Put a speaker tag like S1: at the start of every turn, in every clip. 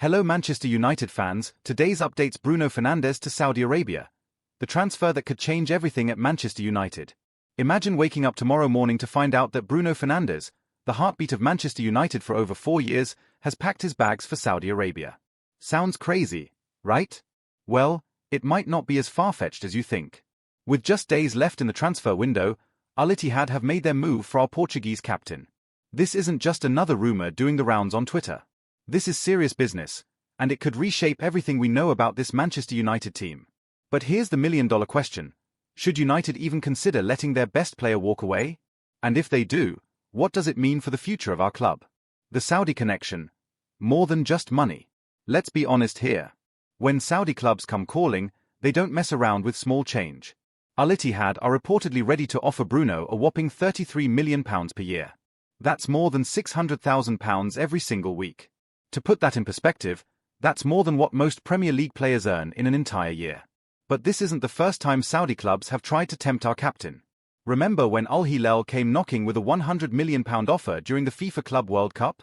S1: Hello Manchester United fans, today's updates Bruno Fernandes to Saudi Arabia. The transfer that could change everything at Manchester United. Imagine waking up tomorrow morning to find out that Bruno Fernandes, the heartbeat of Manchester United for over 4 years, has packed his bags for Saudi Arabia. Sounds crazy, right? Well, it might not be as far-fetched as you think. With just days left in the transfer window, Al Ittihad have made their move for our Portuguese captain. This isn't just another rumor doing the rounds on Twitter. This is serious business, and it could reshape everything we know about this Manchester United team. But here's the million-dollar question. Should United even consider letting their best player walk away? And if they do, what does it mean for the future of our club? The Saudi connection. More than just money. Let's be honest here. When Saudi clubs come calling, they don't mess around with small change. Al Ittihad are reportedly ready to offer Bruno a whopping £33 million per year. That's more than £600,000 every single week. To put that in perspective, that's more than what most Premier League players earn in an entire year. But this isn't the first time Saudi clubs have tried to tempt our captain. Remember when Al Hilal came knocking with a £100 million offer during the FIFA Club World Cup?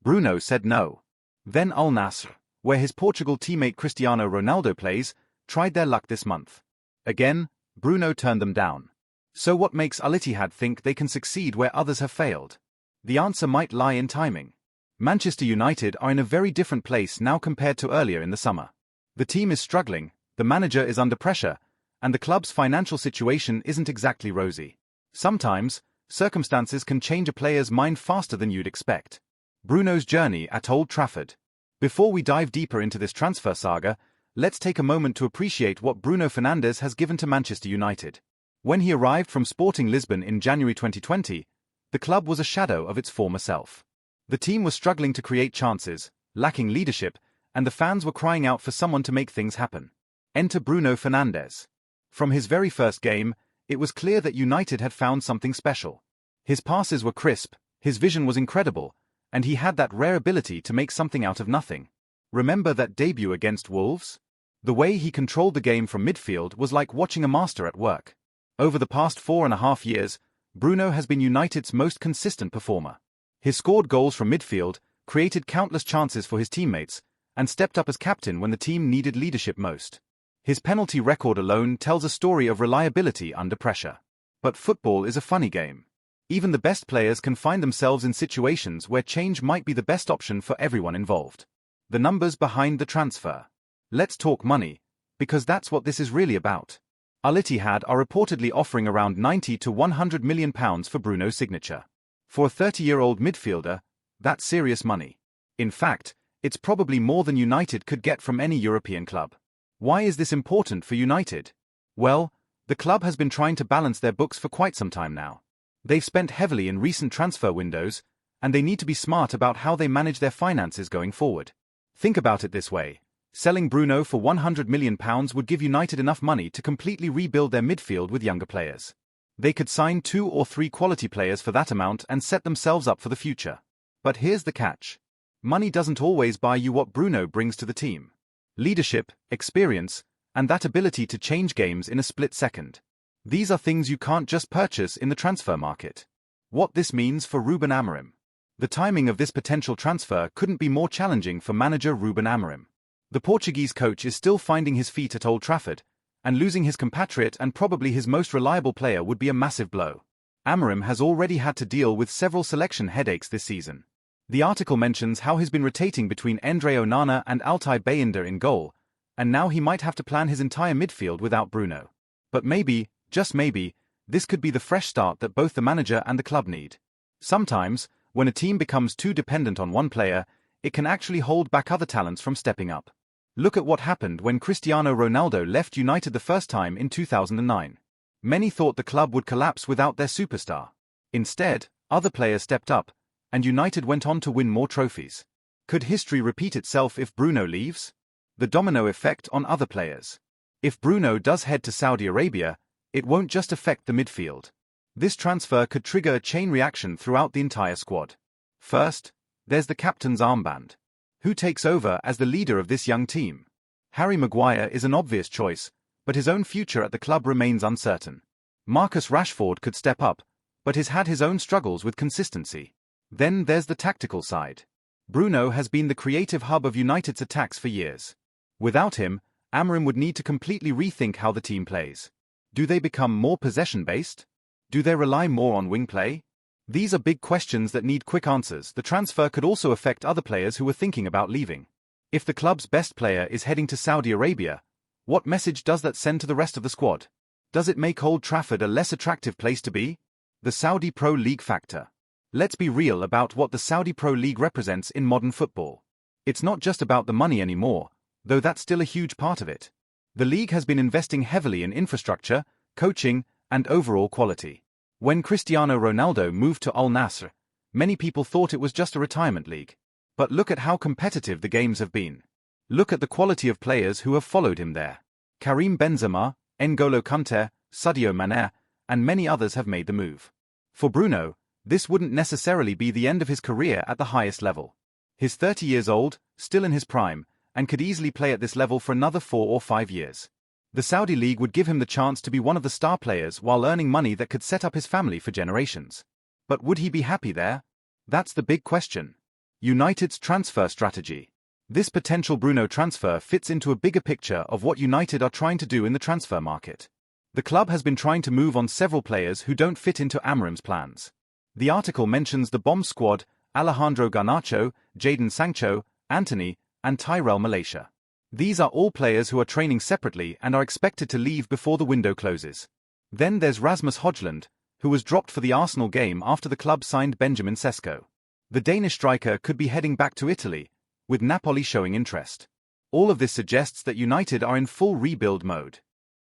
S1: Bruno said no. Then Al Nassr, where his Portugal teammate Cristiano Ronaldo plays, tried their luck this month. Again, Bruno turned them down. So what makes Al Ittihad think they can succeed where others have failed? The answer might lie in timing. Manchester United are in a very different place now compared to earlier in the summer. The team is struggling, the manager is under pressure, and the club's financial situation isn't exactly rosy. Sometimes, circumstances can change a player's mind faster than you'd expect. Bruno's journey at Old Trafford. Before we dive deeper into this transfer saga, let's take a moment to appreciate what Bruno Fernandes has given to Manchester United. When he arrived from Sporting Lisbon in January 2020, the club was a shadow of its former self. The team was struggling to create chances, lacking leadership, and the fans were crying out for someone to make things happen. Enter Bruno Fernandes. From his very first game, it was clear that United had found something special. His passes were crisp, his vision was incredible, and he had that rare ability to make something out of nothing. Remember that debut against Wolves? The way he controlled the game from midfield was like watching a master at work. Over the past 4.5 years, Bruno has been United's most consistent performer. He scored goals from midfield, created countless chances for his teammates, and stepped up as captain when the team needed leadership most. His penalty record alone tells a story of reliability under pressure. But football is a funny game. Even the best players can find themselves in situations where change might be the best option for everyone involved. The numbers behind the transfer. Let's talk money, because that's what this is really about. Al Ittihad are reportedly offering around £90 to £100 million for Bruno's signature. For a 30-year-old midfielder, that's serious money. In fact, it's probably more than United could get from any European club. Why is this important for United? Well, the club has been trying to balance their books for quite some time now. They've spent heavily in recent transfer windows, and they need to be smart about how they manage their finances going forward. Think about it this way. Selling Bruno for £100 million would give United enough money to completely rebuild their midfield with younger players. They could sign 2 or 3 quality players for that amount and set themselves up for the future. But here's the catch. Money doesn't always buy you what Bruno brings to the team. Leadership, experience, and that ability to change games in a split second. These are things you can't just purchase in the transfer market. What this means for Ruben Amorim. The timing of this potential transfer couldn't be more challenging for manager Ruben Amorim. The Portuguese coach is still finding his feet at Old Trafford, and losing his compatriot and probably his most reliable player would be a massive blow. Amorim has already had to deal with several selection headaches this season. The article mentions how he's been rotating between Andre Onana and Altay Bayindir in goal, and now he might have to plan his entire midfield without Bruno. But maybe, just maybe, this could be the fresh start that both the manager and the club need. Sometimes, when a team becomes too dependent on one player, it can actually hold back other talents from stepping up. Look at what happened when Cristiano Ronaldo left United the first time in 2009. Many thought the club would collapse without their superstar. Instead, other players stepped up, and United went on to win more trophies. Could history repeat itself if Bruno leaves? The domino effect on other players. If Bruno does head to Saudi Arabia, it won't just affect the midfield. This transfer could trigger a chain reaction throughout the entire squad. First, there's the captain's armband. Who takes over as the leader of this young team? Harry Maguire is an obvious choice, but his own future at the club remains uncertain. Marcus Rashford could step up, but has had his own struggles with consistency. Then there's the tactical side. Bruno has been the creative hub of United's attacks for years. Without him, Amorim would need to completely rethink how the team plays. Do they become more possession-based? Do they rely more on wing play? These are big questions that need quick answers. The transfer could also affect other players who were thinking about leaving. If the club's best player is heading to Saudi Arabia, what message does that send to the rest of the squad? Does it make Old Trafford a less attractive place to be? The Saudi Pro League factor. Let's be real about what the Saudi Pro League represents in modern football. It's not just about the money anymore, though that's still a huge part of it. The league has been investing heavily in infrastructure, coaching, and overall quality. When Cristiano Ronaldo moved to Al Nassr, many people thought it was just a retirement league. But look at how competitive the games have been. Look at the quality of players who have followed him there. Karim Benzema, N'Golo Kante, Sadio Mane, and many others have made the move. For Bruno, this wouldn't necessarily be the end of his career at the highest level. He's 30 years old, still in his prime, and could easily play at this level for another 4 or 5 years. The Saudi League would give him the chance to be one of the star players while earning money that could set up his family for generations. But would he be happy there? That's the big question. United's transfer strategy. This potential Bruno transfer fits into a bigger picture of what United are trying to do in the transfer market. The club has been trying to move on several players who don't fit into Amorim's plans. The article mentions the bomb squad: Alejandro Garnacho, Jadon Sancho, Antony, and Tyrell Malaysia. These are all players who are training separately and are expected to leave before the window closes. Then there's Rasmus Højlund, who was dropped for the Arsenal game after the club signed Benjamin Sesko. The Danish striker could be heading back to Italy, with Napoli showing interest. All of this suggests that United are in full rebuild mode.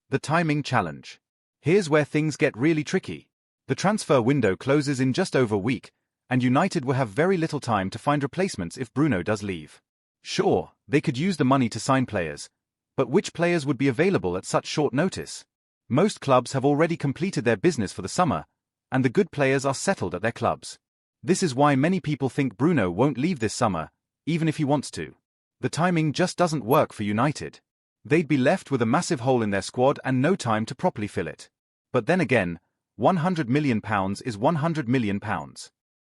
S1: The timing challenge. Here's where things get really tricky. The transfer window closes in just over a week, and United will have very little time to find replacements if Bruno does leave. Sure, they could use the money to sign players, but which players would be available at such short notice? Most clubs have already completed their business for the summer, and the good players are settled at their clubs. This is why many people think Bruno won't leave this summer, even if he wants to. The timing just doesn't work for United. They'd be left with a massive hole in their squad and no time to properly fill it. But then again, £100 million is £100 million.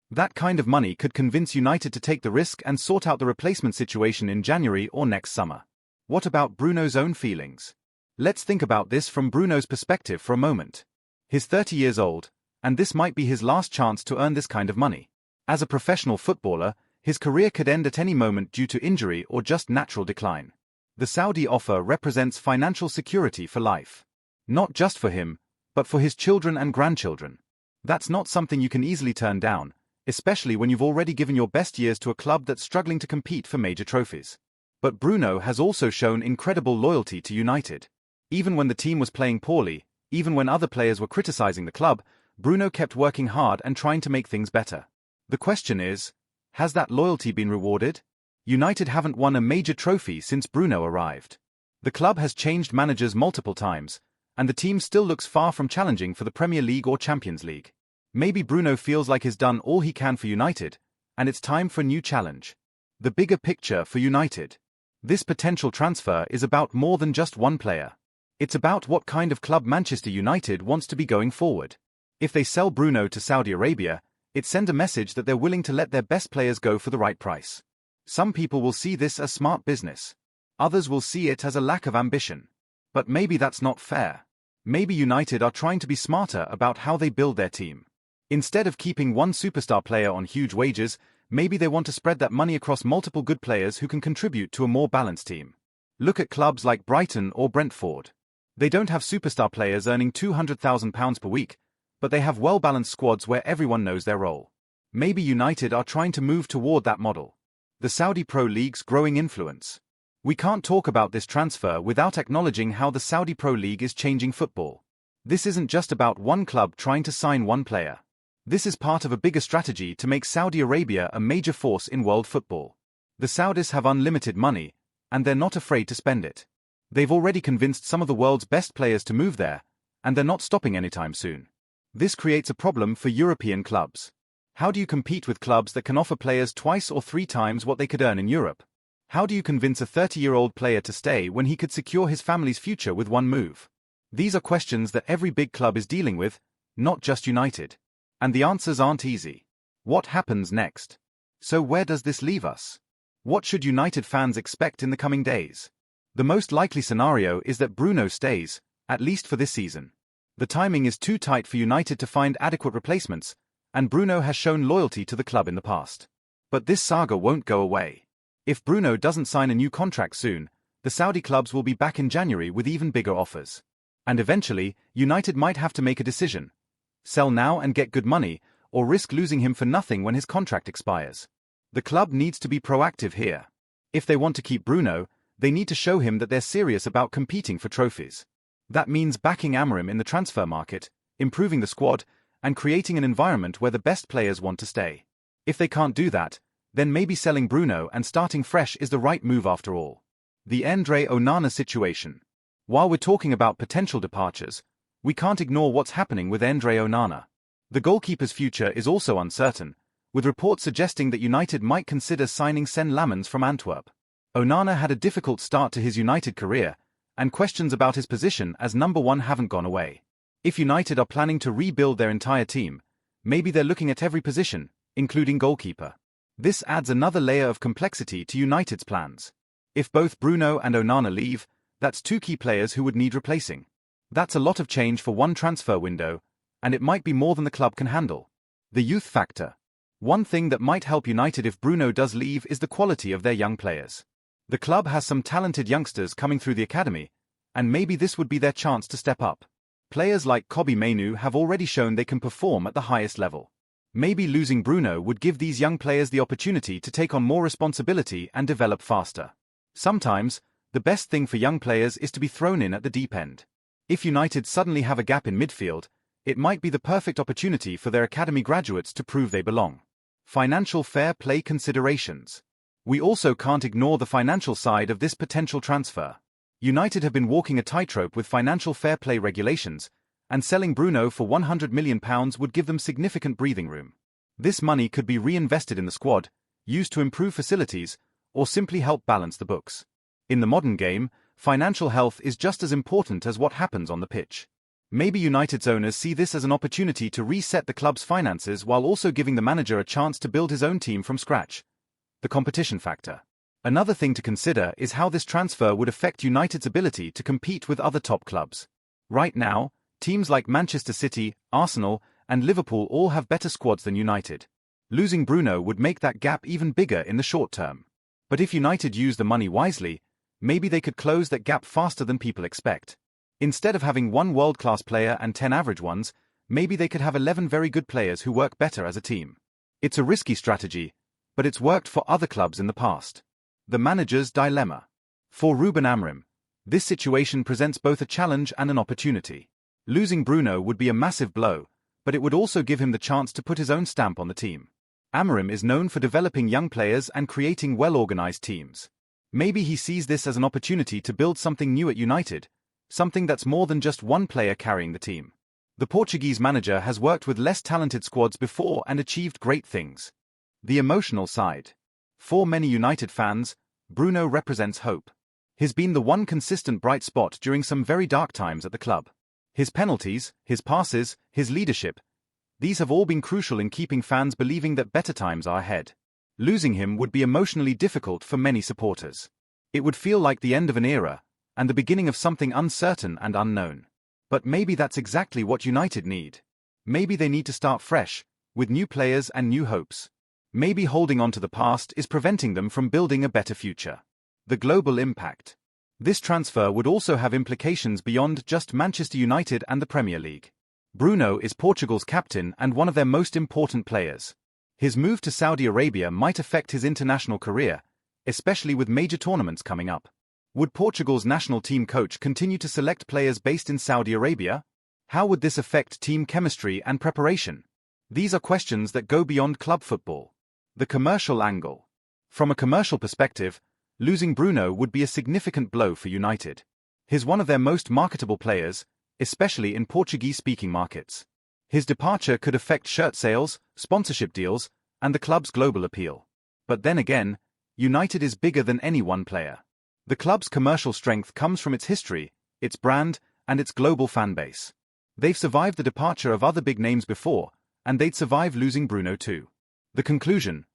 S1: That kind of money could convince United to take the risk and sort out the replacement situation in January or next summer. What about Bruno's own feelings? Let's think about this from Bruno's perspective for a moment. He's 30 years old, and this might be his last chance to earn this kind of money. As a professional footballer, his career could end at any moment due to injury or just natural decline. The Saudi offer represents financial security for life. Not just for him, but for his children and grandchildren. That's not something you can easily turn down, especially when you've already given your best years to a club that's struggling to compete for major trophies. But Bruno has also shown incredible loyalty to United. Even when the team was playing poorly, even when other players were criticizing the club, Bruno kept working hard and trying to make things better. The question is, has that loyalty been rewarded? United haven't won a major trophy since Bruno arrived. The club has changed managers multiple times, and the team still looks far from challenging for the Premier League or Champions League. Maybe Bruno feels like he's done all he can for United, and it's time for a new challenge. The bigger picture for United. This potential transfer is about more than just one player. It's about what kind of club Manchester United wants to be going forward. If they sell Bruno to Saudi Arabia, it sends a message that they're willing to let their best players go for the right price. Some people will see this as smart business. Others will see it as a lack of ambition. But maybe that's not fair. Maybe United are trying to be smarter about how they build their team. Instead of keeping one superstar player on huge wages, maybe they want to spread that money across multiple good players who can contribute to a more balanced team. Look at clubs like Brighton or Brentford. They don't have superstar players earning £200,000 per week, but they have well-balanced squads where everyone knows their role. Maybe United are trying to move toward that model. The Saudi Pro League's growing influence. We can't talk about this transfer without acknowledging how the Saudi Pro League is changing football. This isn't just about one club trying to sign one player. This is part of a bigger strategy to make Saudi Arabia a major force in world football. The Saudis have unlimited money, and they're not afraid to spend it. They've already convinced some of the world's best players to move there, and they're not stopping anytime soon. This creates a problem for European clubs. How do you compete with clubs that can offer players twice or 3 times what they could earn in Europe? How do you convince a 30-year-old player to stay when he could secure his family's future with one move? These are questions that every big club is dealing with, not just United. And the answers aren't easy. What happens next? So where does this leave us? What should United fans expect in the coming days? The most likely scenario is that Bruno stays, at least for this season. The timing is too tight for United to find adequate replacements, and Bruno has shown loyalty to the club in the past. But this saga won't go away. If Bruno doesn't sign a new contract soon, the Saudi clubs will be back in January with even bigger offers. And eventually, United might have to make a decision. Sell now and get good money, or risk losing him for nothing when his contract expires. The club needs to be proactive here. If they want to keep Bruno, they need to show him that they're serious about competing for trophies. That means backing Amorim in the transfer market, improving the squad, and creating an environment where the best players want to stay. If they can't do that, then maybe selling Bruno and starting fresh is the right move after all. The Andre Onana situation. While we're talking about potential departures, we can't ignore what's happening with Andre Onana. The goalkeeper's future is also uncertain, with reports suggesting that United might consider signing Sen Lammens from Antwerp. Onana had a difficult start to his United career, and questions about his position as number one haven't gone away. If United are planning to rebuild their entire team, maybe they're looking at every position, including goalkeeper. This adds another layer of complexity to United's plans. If both Bruno and Onana leave, that's two key players who would need replacing. That's a lot of change for one transfer window, and it might be more than the club can handle. The youth factor. One thing that might help United if Bruno does leave is the quality of their young players. The club has some talented youngsters coming through the academy, and maybe this would be their chance to step up. Players like Kobbie Mainoo have already shown they can perform at the highest level. Maybe losing Bruno would give these young players the opportunity to take on more responsibility and develop faster. Sometimes, the best thing for young players is to be thrown in at the deep end. If United suddenly have a gap in midfield, it might be the perfect opportunity for their academy graduates to prove they belong. Financial fair play considerations. We also can't ignore the financial side of this potential transfer. United have been walking a tightrope with financial fair play regulations, and selling Bruno for £100 million would give them significant breathing room. This money could be reinvested in the squad, used to improve facilities, or simply help balance the books. In the modern game, financial health is just as important as what happens on the pitch. Maybe United's owners see this as an opportunity to reset the club's finances while also giving the manager a chance to build his own team from scratch. The competition factor. Another thing to consider is how this transfer would affect United's ability to compete with other top clubs. Right now, teams like Manchester City, Arsenal, and Liverpool all have better squads than United. Losing Bruno would make that gap even bigger in the short term. But if United use the money wisely, maybe they could close that gap faster than people expect. Instead of having one world-class player and 10 average ones, maybe they could have 11 very good players who work better as a team. It's a risky strategy, but it's worked for other clubs in the past. The manager's dilemma. For Ruben Amorim, this situation presents both a challenge and an opportunity. Losing Bruno would be a massive blow, but it would also give him the chance to put his own stamp on the team. Amorim is known for developing young players and creating well-organized teams. Maybe he sees this as an opportunity to build something new at United, something that's more than just one player carrying the team. The Portuguese manager has worked with less talented squads before and achieved great things. The emotional side. For many United fans, Bruno represents hope. He's been the one consistent bright spot during some very dark times at the club. His penalties, his passes, his leadership, these have all been crucial in keeping fans believing that better times are ahead. Losing him would be emotionally difficult for many supporters. It would feel like the end of an era, and the beginning of something uncertain and unknown. But maybe that's exactly what United need. Maybe they need to start fresh, with new players and new hopes. Maybe holding on to the past is preventing them from building a better future. The global impact. This transfer would also have implications beyond just Manchester United and the Premier League. Bruno is Portugal's captain and one of their most important players. His move to Saudi Arabia might affect his international career, especially with major tournaments coming up. Would Portugal's national team coach continue to select players based in Saudi Arabia? How would this affect team chemistry and preparation? These are questions that go beyond club football. The commercial angle. From a commercial perspective, losing Bruno would be a significant blow for United. He's one of their most marketable players, especially in Portuguese-speaking markets. His departure could affect shirt sales, sponsorship deals, and the club's global appeal. But then again, United is bigger than any one player. The club's commercial strength comes from its history, its brand, and its global fan base. They've survived the departure of other big names before, and they'd survive losing Bruno too. The conclusion: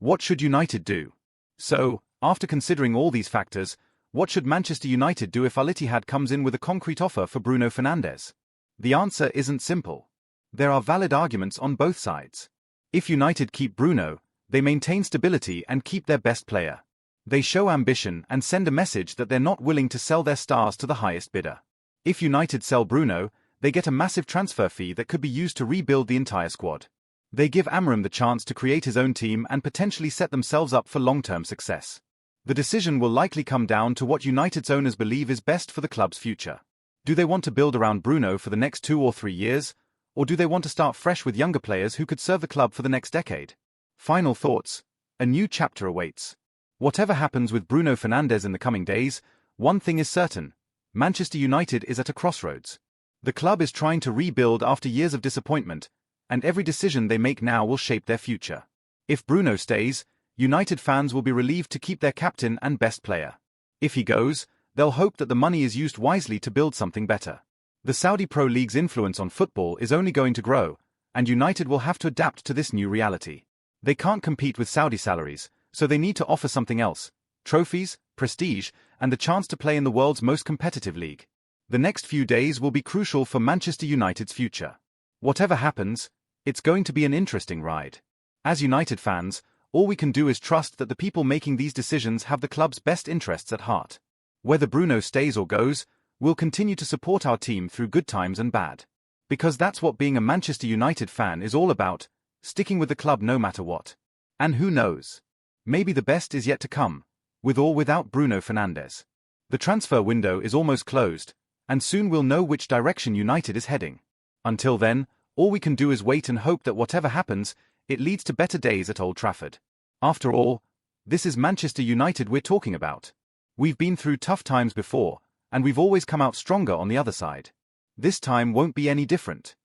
S1: What should United do? So, after considering all these factors, what should Manchester United do if Al Ittihad comes in with a concrete offer for Bruno Fernandes? The answer isn't simple. There are valid arguments on both sides. If United keep Bruno, they maintain stability and keep their best player. They show ambition and send a message that they're not willing to sell their stars to the highest bidder. If United sell Bruno, they get a massive transfer fee that could be used to rebuild the entire squad. They give Amorim the chance to create his own team and potentially set themselves up for long-term success. The decision will likely come down to what United's owners believe is best for the club's future. Do they want to build around Bruno for the next 2 or 3 years, or do they want to start fresh with younger players who could serve the club for the next decade? Final thoughts. A new chapter awaits. Whatever happens with Bruno Fernandes in the coming days, one thing is certain: Manchester United is at a crossroads. The club is trying to rebuild after years of disappointment, and every decision they make now will shape their future. If Bruno stays, United fans will be relieved to keep their captain and best player. If he goes, they'll hope that the money is used wisely to build something better. The Saudi Pro League's influence on football is only going to grow, and United will have to adapt to this new reality. They can't compete with Saudi salaries, so they need to offer something else: trophies, prestige, and the chance to play in the world's most competitive league. The next few days will be crucial for Manchester United's future. Whatever happens, it's going to be an interesting ride. As United fans, all we can do is trust that the people making these decisions have the club's best interests at heart. Whether Bruno stays or goes, we'll continue to support our team through good times and bad. Because that's what being a Manchester United fan is all about, sticking with the club no matter what. And who knows? Maybe the best is yet to come, with or without Bruno Fernandes. The transfer window is almost closed, and soon we'll know which direction United is heading. Until then, all we can do is wait and hope that whatever happens, it leads to better days at Old Trafford. After all, this is Manchester United we're talking about. We've been through tough times before, and we've always come out stronger on the other side. This time won't be any different.